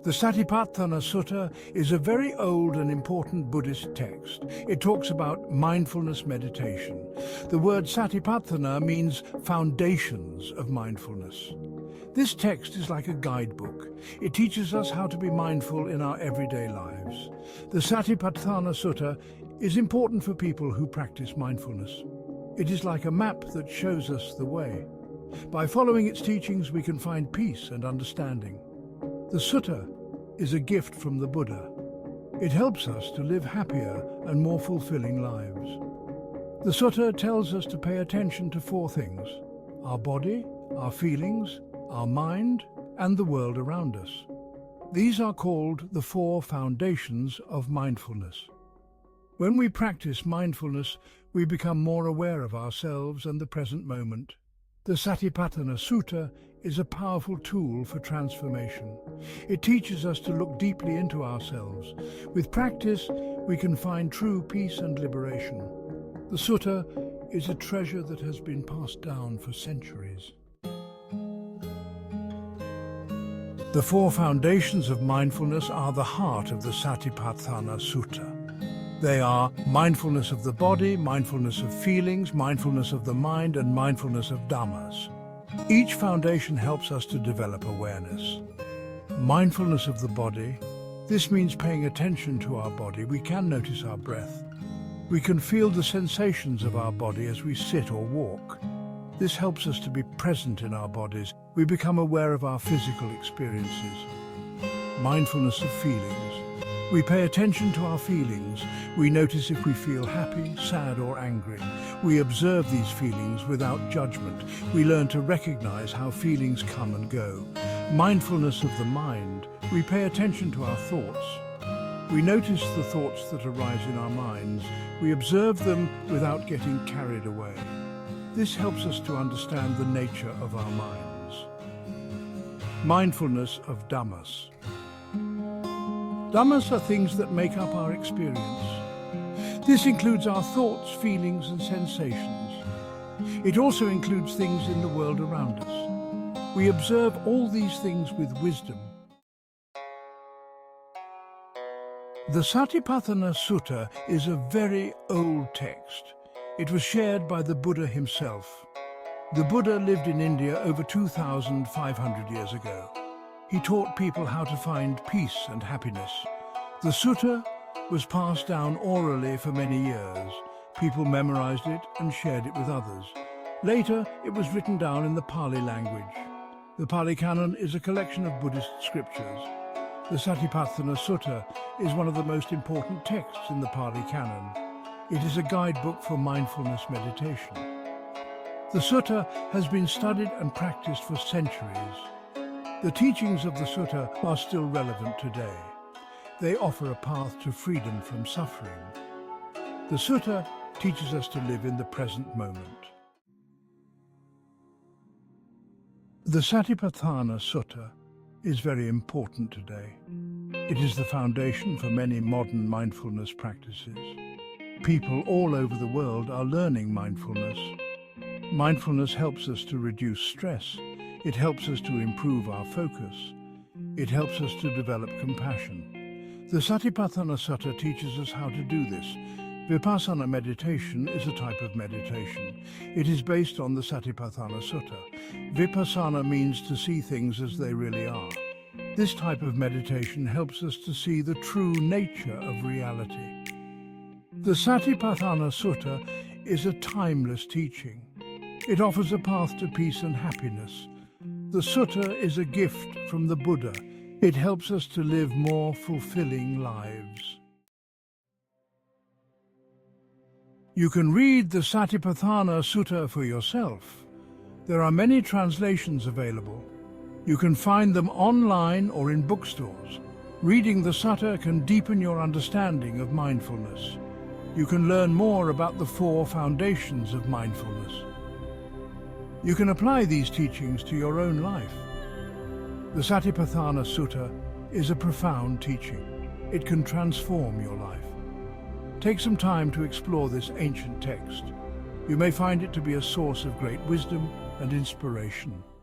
The Satipatthana Sutta is a very old and important Buddhist text. It talks about mindfulness meditation. The word Satipatthana means foundations of mindfulness. This text is like a guidebook. It teaches us how to be mindful in our everyday lives. The Satipatthana Sutta is important for people who practice mindfulness. It is like a map that shows us the way. By following its teachings, we can find peace and understanding. The Sutta is a gift from the Buddha. It helps us to live happier and more fulfilling lives. The Sutta tells us to pay attention to four things: our body, our feelings, our mind, and the world around us. These are called the four foundations of mindfulness. When we practice mindfulness, we become more aware of ourselves and the present moment. The Satipatthana Sutta is a powerful tool for transformation. It teaches us to look deeply into ourselves. With practice, we can find true peace and liberation. The Sutta is a treasure that has been passed down for centuries. The four foundations of mindfulness are the heart of the Satipatthana Sutta. They are mindfulness of the body, mindfulness of feelings, mindfulness of the mind, and mindfulness of dhammas. Each foundation helps us to develop awareness. Mindfulness of the body. This means paying attention to our body. We can notice our breath. We can feel the sensations of our body as we sit or walk. This helps us to be present in our bodies. We become aware of our physical experiences. Mindfulness of feelings. We pay attention to our feelings. We notice if we feel happy, sad, or angry. We observe these feelings without judgment. We learn to recognize how feelings come and go. Mindfulness of the mind. We pay attention to our thoughts. We notice the thoughts that arise in our minds. We observe them without getting carried away. This helps us to understand the nature of our minds. Mindfulness of dhammas. Dhammas are things that make up our experience. This includes our thoughts, feelings, and sensations. It also includes things in the world around us. We observe all these things with wisdom. The Satipatthana Sutta is a very old text. It was shared by the Buddha himself. The Buddha lived in India over 2,500 years ago. He taught people how to find peace and happiness. The Sutta was passed down orally for many years. People memorized it and shared it with others. Later, it was written down in the Pali language. The Pali Canon is a collection of Buddhist scriptures. The Satipatthana Sutta is one of the most important texts in the Pali Canon. It is a guidebook for mindfulness meditation. The Sutta has been studied and practiced for centuries. The teachings of the Sutta are still relevant today. They offer a path to freedom from suffering. The Sutta teaches us to live in the present moment. The Satipatthana Sutta is very important today. It is the foundation for many modern mindfulness practices. People all over the world are learning mindfulness. Mindfulness helps us to reduce stress. It helps us to improve our focus. It helps us to develop compassion. The Satipatthana Sutta teaches us how to do this. Vipassana meditation is a type of meditation. It is based on the Satipatthana Sutta. Vipassana means to see things as they really are. This type of meditation helps us to see the true nature of reality. The Satipatthana Sutta is a timeless teaching. It offers a path to peace and happiness. The Sutta is a gift from the Buddha. It helps us to live more fulfilling lives. You can read the Satipatthana Sutta for yourself. There are many translations available. You can find them online or in bookstores. Reading the Sutta can deepen your understanding of mindfulness. You can learn more about the four foundations of mindfulness. You can apply these teachings to your own life. The Satipatthana Sutta is a profound teaching. It can transform your life. Take some time to explore this ancient text. You may find it to be a source of great wisdom and inspiration.